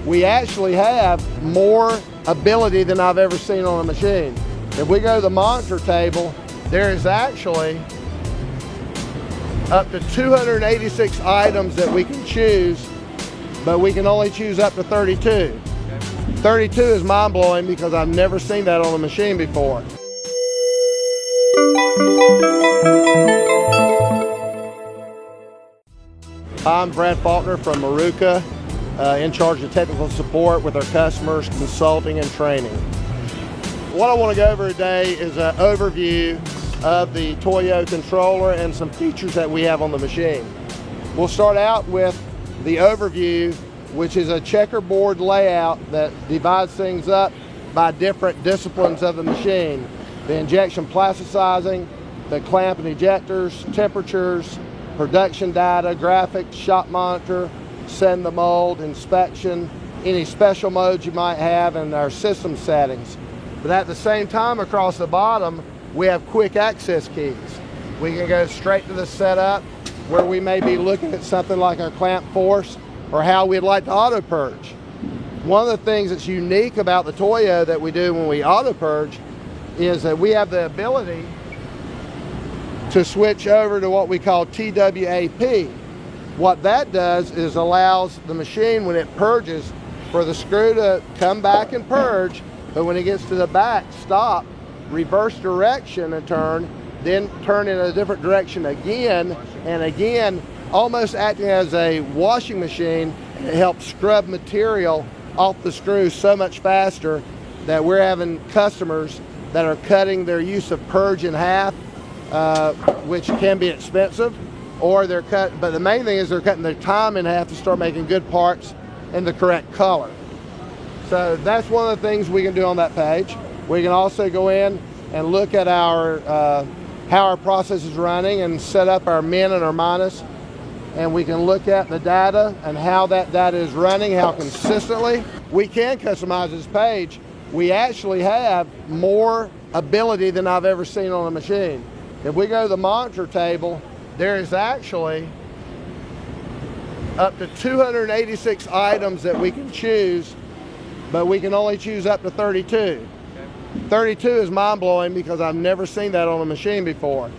we actually have more ability than I've ever seen on a machine. If we go to the monitor table, there is actually up to 286 items that we can choose, but we can only choose up to 32. 32 is mind-blowing because I've never seen that on a machine before. I'm Brad Faulkner from Maruka, in charge of technical support with our customers, consulting and training. What I want to go over today is an overview of the TOYO controller and some features that we have on the machine. We'll start out with the overview, which is a checkerboard layout that divides things up by different disciplines of the machine. The injection plasticizing, the clamp and ejectors, temperatures, production data, graphics, shop monitor, send the mold, inspection, any special modes you might have, and our system settings. But at the same time, across the bottom, we have quick access keys. We can go straight to the setup where we may be looking at something like our clamp force or how we'd like to auto purge. One of the things that's unique about the TOYO that we do when we auto purge is that we have the ability to switch over to what we call TWAP. What that does is allows the machine, when it purges, for the screw to come back and purge, but when it gets to the back, stop, reverse direction and turn, then turn in a different direction again and again, almost acting as a washing machine. It helps scrub material off the screw so much faster that we're having customers that are cutting their use of purge in half, which can be expensive, or but the main thing is they're cutting their time in half to start making good parts in the correct color. So that's one of the things we can do on that page. We can also go in and look at our how our process is running and set up our min and our minus, and we can look at the data and how that data is running, how consistently. We can customize this page. We actually have more ability than I've ever seen on a machine. If we go to the monitor table, there is actually up to 286 items that we can choose, but we can only choose up to 32. 32 is mind-blowing because I've never seen that on a machine before.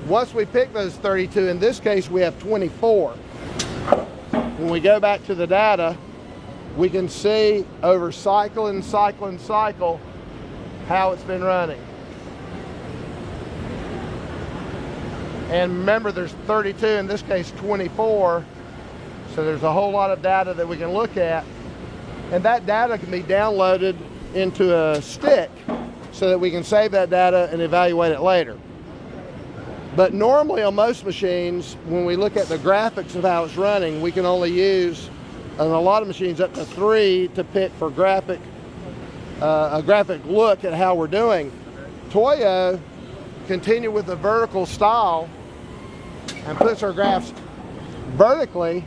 Once we pick those 32, in this case we have 24. When we go back to the data, we can see over cycle and cycle and cycle how it's been running. And remember, there's 32, in this case 24, so there's a whole lot of data that we can look at, and that data can be downloaded into a stick so that we can save that data and evaluate it later. But normally on most machines, when we look at the graphics of how it's running, we can only use, on a lot of machines, up to 3 to pick for a graphic look at how we're doing. TOYO continue with the vertical style and puts our graphs vertically.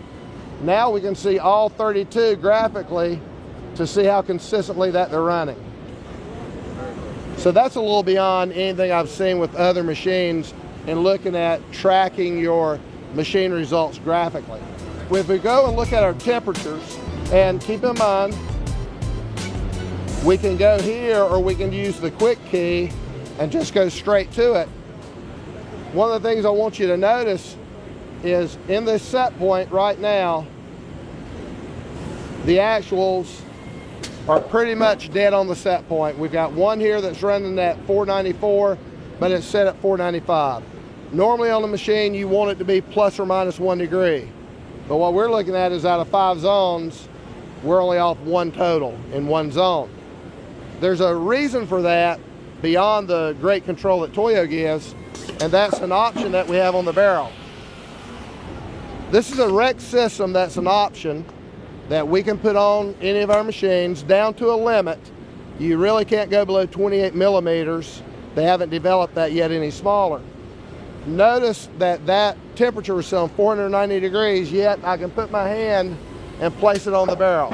Now we can see all 32 graphically to see how consistently that they're running. So that's a little beyond anything I've seen with other machines in looking at tracking your machine results graphically. If we go and look at our temperatures, and keep in mind, we can go here or we can use the quick key and just go straight to it. One of the things I want you to notice is in this set point right now, the actuals are pretty much dead on the set point. We've got one here that's running at 494, but it's set at 495. Normally on the machine, you want it to be plus or minus 1 degree. But what we're looking at is out of 5 zones, we're only off 1 total in 1 zone. There's a reason for that beyond the great control that TOYO gives, and that's an option that we have on the barrel. This is a rec system that's an option that we can put on any of our machines down to a limit. You really can't go below 28 millimeters. They haven't developed that yet any smaller. Notice that that temperature is still 490 degrees, yet I can put my hand and place it on the barrel.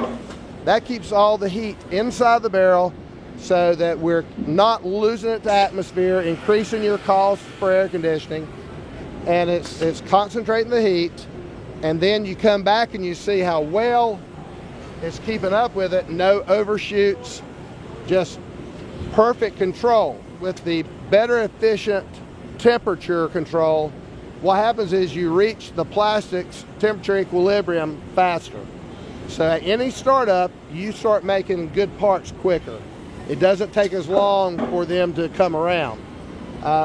That keeps all the heat inside the barrel so that we're not losing it to atmosphere, increasing your cost for air conditioning, and it's concentrating the heat. And then you come back and you see how well is keeping up with it, no overshoots, just perfect control. With the better efficient temperature control, what happens is you reach the plastic's temperature equilibrium faster. So at any startup, you start making good parts quicker. It doesn't take as long for them to come around.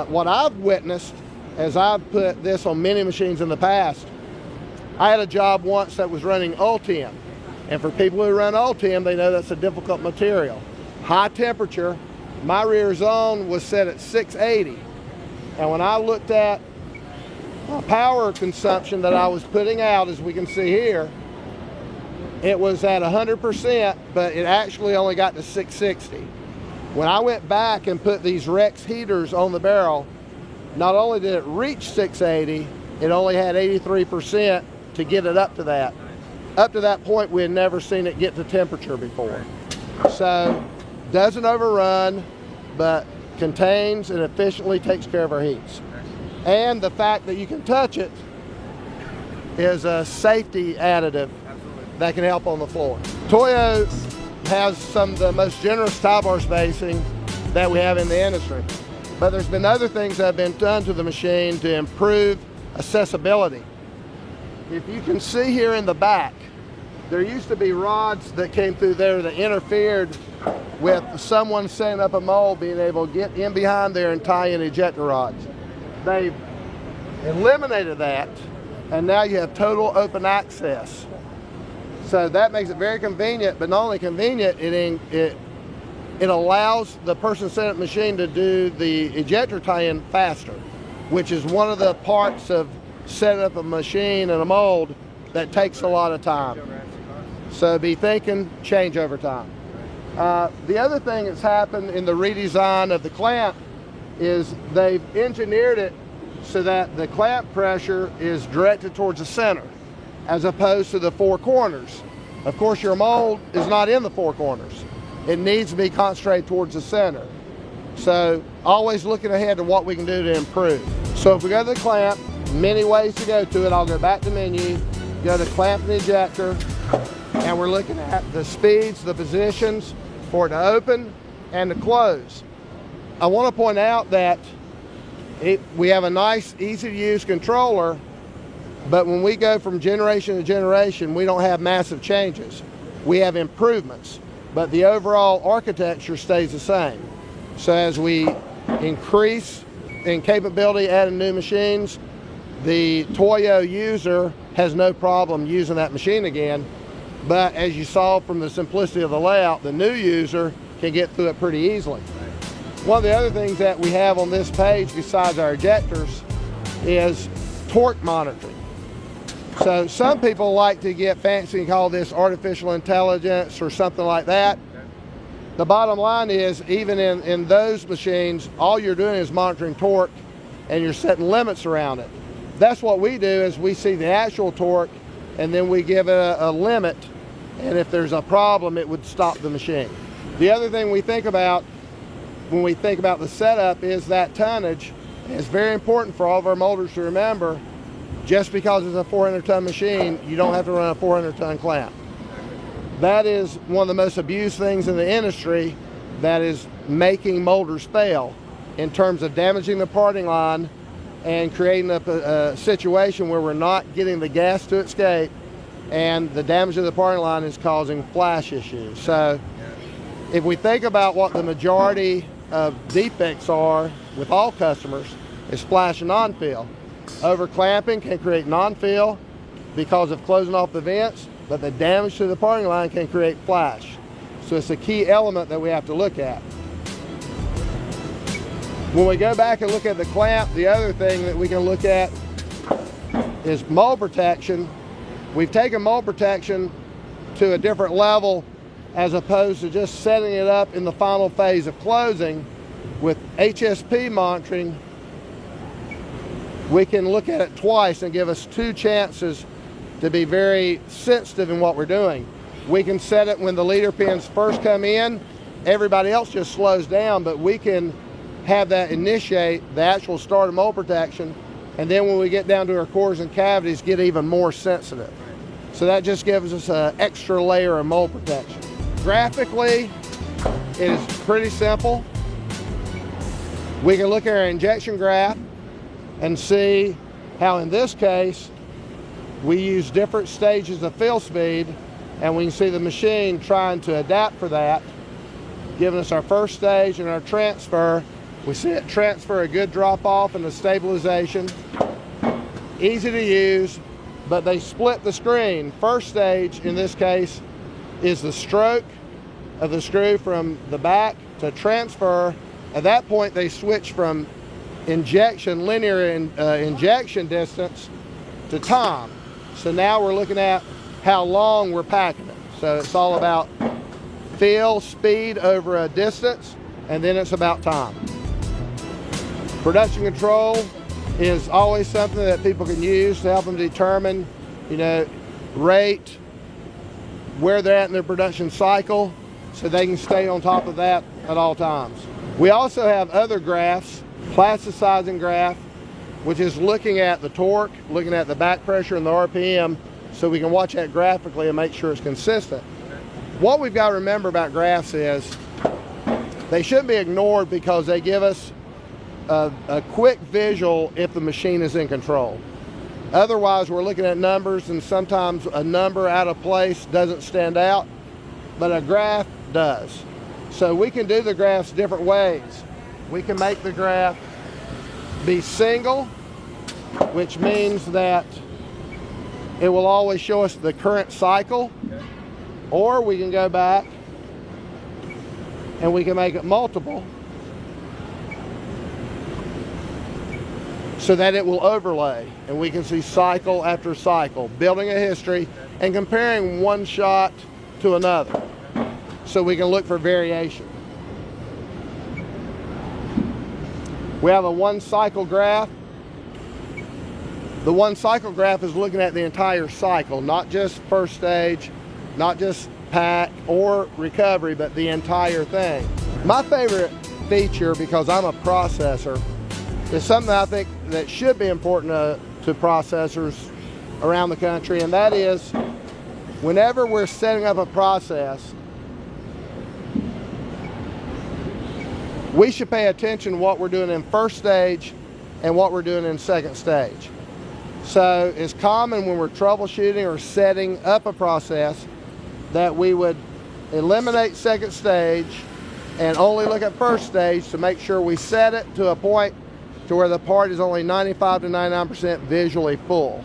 What I've witnessed, as I've put this on many machines in the past, I had a job once that was running Ultium. And for people who run Ultium, they know that's a difficult material. High temperature, my rear zone was set at 680. And when I looked at my power consumption that I was putting out, as we can see here, it was at 100%, but it actually only got to 660. When I went back and put these Rex heaters on the barrel, not only did it reach 680, it only had 83% to get it up to that. Up to that point, we had never seen it get to temperature before. So, doesn't overrun, but contains and efficiently takes care of our heats. And the fact that you can touch it is a safety additive that can help on the floor. TOYO has some of the most generous tie bar spacing that we have in the industry. But there's been other things that have been done to the machine to improve accessibility. If you can see here in the back, there used to be rods that came through there that interfered with someone setting up a mold being able to get in behind there and tie in ejector rods. They've eliminated that, and now you have total open access. So that makes it very convenient, but not only convenient, it allows the person setting up the machine to do the ejector tie-in faster, which is one of the parts of setting up a machine and a mold that takes a lot of time. So be thinking, change over time. The other thing that's happened in the redesign of the clamp is they've engineered it so that the clamp pressure is directed towards the center as opposed to the four corners. Of course, your mold is not in the four corners. It needs to be concentrated towards the center. So always looking ahead to what we can do to improve. So if we go to the clamp, many ways to go to it. I'll go back to menu, go to clamp and ejector, and we're looking at the speeds, the positions for it to open and to close. I want to point out that we have a nice, easy to use controller, but when we go from generation to generation, we don't have massive changes. We have improvements, but the overall architecture stays the same. So as we increase in capability, adding new machines, the TOYO user has no problem using that machine again. But as you saw from the simplicity of the layout, the new user can get through it pretty easily. One of the other things that we have on this page, besides our ejectors, is torque monitoring. So some people like to get fancy and call this artificial intelligence or something like that. The bottom line is, even in those machines, all you're doing is monitoring torque and you're setting limits around it. That's what we do, is we see the actual torque and then we give it a limit, and if there's a problem, it would stop the machine. The other thing we think about when we think about the setup is that tonnage. It's very important for all of our molders to remember, just because it's a 400-ton machine, you don't have to run a 400-ton clamp. That is one of the most abused things in the industry that is making molders fail in terms of damaging the parting line and creating a situation where we're not getting the gas to escape, and the damage of the parting line is causing flash issues. So if we think about what the majority of defects are with all customers, is flash and non-fill. Over clamping can create non-fill because of closing off the vents, but the damage to the parting line can create flash. So it's a key element that we have to look at. When we go back and look at the clamp, the other thing that we can look at is mold protection. We've taken mold protection to a different level as opposed to just setting it up in the final phase of closing. With HSP monitoring, we can look at it twice and give us two chances to be very sensitive in what we're doing. We can set it when the leader pins first come in, everybody else just slows down, but we can have that initiate the actual start of mold protection, and then when we get down to our cores and cavities, get even more sensitive. So that just gives us an extra layer of mold protection. Graphically, it is pretty simple. We can look at our injection graph and see how in this case, we use different stages of fill speed, and we can see the machine trying to adapt for that, giving us our first stage and our transfer. We see it transfer a good drop off and a stabilization. Easy to use, but they split the screen. First stage in this case is the stroke of the screw from the back to transfer. At that point they switch from injection, linear injection distance to time. So now we're looking at how long we're packing it. So it's all about fill speed over a distance, and then it's about time. Production control is always something that people can use to help them determine, rate, where they're at in their production cycle, so they can stay on top of that at all times. We also have other graphs, plasticizing graph, which is looking at the torque, looking at the back pressure and the RPM, so we can watch that graphically and make sure it's consistent. What we've got to remember about graphs is they shouldn't be ignored because they give us a quick visual if the machine is in control. Otherwise, we're looking at numbers, and sometimes a number out of place doesn't stand out, but a graph does. So we can do the graphs different ways. We can make the graph be single, which means that it will always show us the current cycle, or we can go back and we can make it multiple so that it will overlay and we can see cycle after cycle, building a history and comparing one shot to another so we can look for variation. We have a one cycle graph. The one cycle graph is looking at the entire cycle, not just first stage, not just pack or recovery, but the entire thing. My favorite feature, because I'm a processor, is something I think that should be important to processors around the country, and that is whenever we're setting up a process, we should pay attention to what we're doing in first stage and what we're doing in second stage. So it's common when we're troubleshooting or setting up a process that we would eliminate second stage and only look at first stage to make sure we set it to a point to where the part is only 95 to 99% visually full.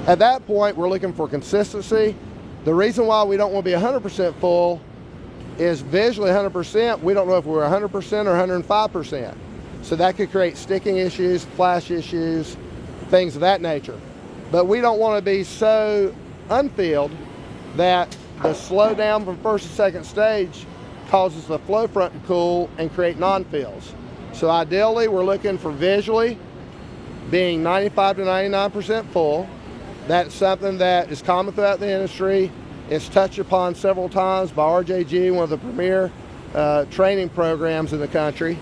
At that point, we're looking for consistency. The reason why we don't want to be 100% full is visually 100%, we don't know if we're 100% or 105%. So that could create sticking issues, flash issues, things of that nature. But we don't want to be so unfilled that the slowdown from first to second stage causes the flow front to cool and create non-fills. So ideally, we're looking for visually being 95 to 99% full. That's something that is common throughout the industry. It's touched upon several times by RJG, one of the premier training programs in the country.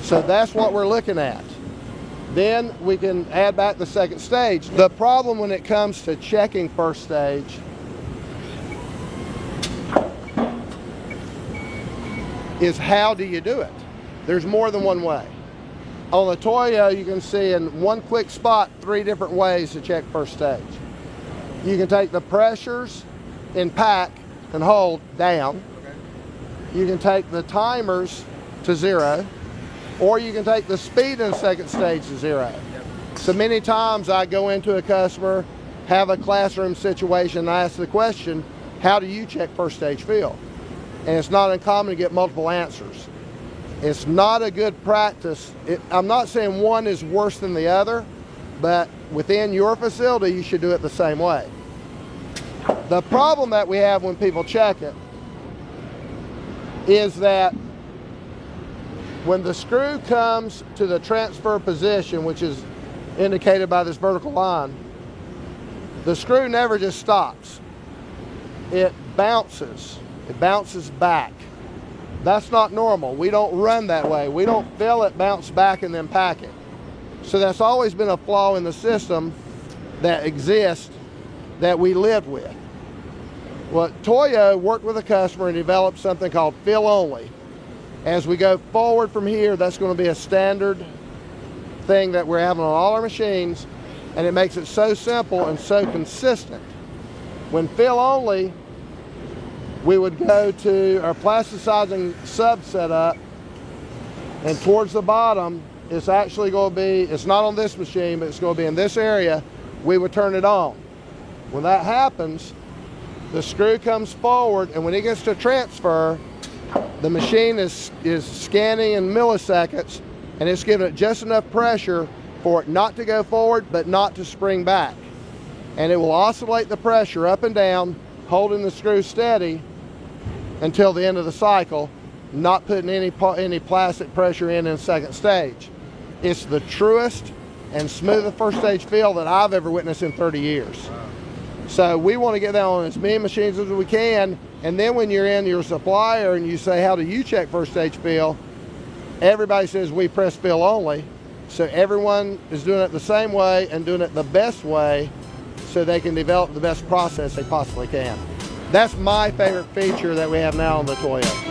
So that's what we're looking at. Then we can add back the second stage. The problem when it comes to checking first stage is how do you do it? There's more than one way. On the TOYO, you can see in one quick spot 3 different ways to check first stage. You can take the pressures in pack and hold down. You can take the timers to 0, or you can take the speed in second stage to 0. So many times I go into a customer, have a classroom situation, and I ask the question, how do you check first stage fill? And it's not uncommon to get multiple answers. It's not a good practice. I'm not saying one is worse than the other, but within your facility, you should do it the same way. The problem that we have when people check it is that when the screw comes to the transfer position, which is indicated by this vertical line, the screw never just stops. It bounces. It bounces back. That's not normal. We don't run that way. We don't fill it, bounce back, and then pack it. So that's always been a flaw in the system that exists that we lived with. Well, TOYO worked with a customer and developed something called fill only. As we go forward from here, that's going to be a standard thing that we're having on all our machines, and it makes it so simple and so consistent. When fill only, we would go to our plasticizing sub setup, and towards the bottom, it's actually going to be, it's not on this machine, but it's going to be in this area. We would turn it on. When that happens, the screw comes forward, and when it gets to transfer, the machine is scanning in milliseconds, and it's giving it just enough pressure for it not to go forward, but not to spring back. And it will oscillate the pressure up and down, holding the screw steady until the end of the cycle, not putting any plastic pressure in second stage. It's the truest and smoothest first stage feel that I've ever witnessed in 30 years. So we want to get that on as many machines as we can, and then when you're in your supplier and you say, how do you check first stage feel? Everybody says we press fill only. So everyone is doing it the same way and doing it the best way so they can develop the best process they possibly can. That's my favorite feature that we have now on the TOYO.